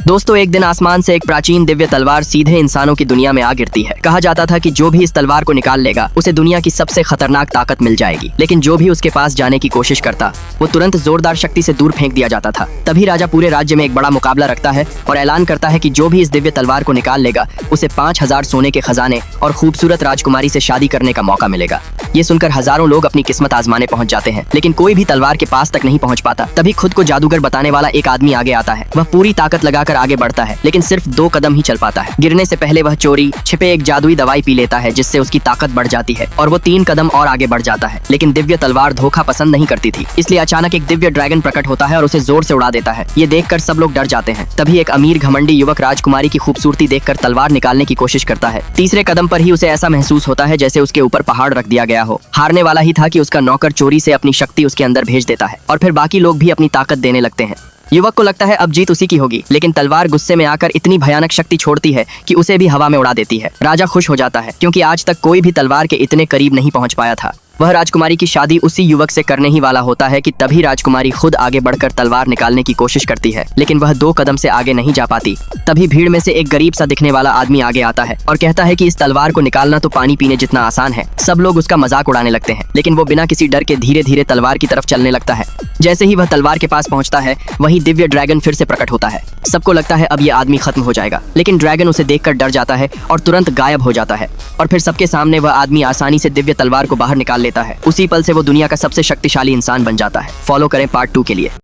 दोस्तों, एक दिन आसमान से एक प्राचीन दिव्य तलवार सीधे इंसानों की दुनिया में आ गिरती है। कहा जाता था कि जो भी इस तलवार को निकाल लेगा उसे दुनिया की सबसे खतरनाक ताकत मिल जाएगी, लेकिन जो भी उसके पास जाने की कोशिश करता वो तुरंत जोरदार शक्ति से दूर फेंक दिया जाता था। तभी राजा पूरे राज्य में एक बड़ा मुकाबला रखता है और ऐलान करता है कि जो भी इस दिव्य तलवार को निकाल लेगा उसे 5000 सोने के खजाने और खूबसूरत राजकुमारी से शादी करने का मौका मिलेगा। ये सुनकर हजारों लोग अपनी किस्मत आजमाने पहुंच जाते हैं, लेकिन कोई भी तलवार के पास तक नहीं पहुंच पाता। तभी खुद को जादूगर बताने वाला एक आदमी आगे आता है। वह पूरी ताकत लगाकर आगे बढ़ता है, लेकिन सिर्फ 2 कदम ही चल पाता है। गिरने से पहले वह चोरी छिपे एक जादुई दवाई पी लेता है, जिससे उसकी ताकत बढ़ जाती है और वो 3 कदम और आगे बढ़ जाता है। लेकिन दिव्य तलवार धोखा पसंद नहीं करती थी, इसलिए अचानक एक दिव्य ड्रैगन प्रकट होता है और उसे जोर से उड़ा देता है। ये देखकर सब लोग डर जाते हैं। तभी एक अमीर घमंडी युवक राजकुमारी की खूबसूरती देखकर तलवार निकालने की कोशिश करता है। तीसरे कदम पर ही उसे ऐसा महसूस होता है जैसे उसके ऊपर पहाड़ रख दिया गया हो। हारने वाला ही था कि उसका नौकर चोरी से अपनी शक्ति उसके अंदर भेज देता है और फिर बाकी लोग भी अपनी ताकत देने लगते हैं। युवक को लगता है अब जीत उसी की होगी, लेकिन तलवार गुस्से में आकर इतनी भयानक शक्ति छोड़ती है कि उसे भी हवा में उड़ा देती है। राजा खुश हो जाता है क्योंकि आज तक कोई भी तलवार के इतने करीब नहीं पहुंच पाया था। वह राजकुमारी की शादी उसी युवक से करने ही वाला होता है कि तभी राजकुमारी खुद आगे बढ़कर तलवार निकालने की कोशिश करती है, लेकिन वह 2 कदम से आगे नहीं जा पाती। तभी भीड़ में से एक गरीब सा दिखने वाला आदमी आगे आता है और कहता है कि इस तलवार को निकालना तो पानी पीने जितना आसान है। सब लोग उसका मजाक उड़ाने लगते हैं, लेकिन वो बिना किसी डर के धीरे धीरे तलवार की तरफ चलने लगता है। जैसे ही वह तलवार के पास पहुंचता है, वहीं दिव्य ड्रैगन फिर से प्रकट होता है। सबको लगता है अब ये आदमी खत्म हो जाएगा, लेकिन ड्रैगन उसे देखकर डर जाता है और तुरंत गायब हो जाता है। और फिर सबके सामने वह आदमी आसानी से दिव्य तलवार को बाहर निकाल लेता है। उसी पल से वो दुनिया का सबसे शक्तिशाली इंसान बन जाता है। फॉलो करें पार्ट 2 के लिए।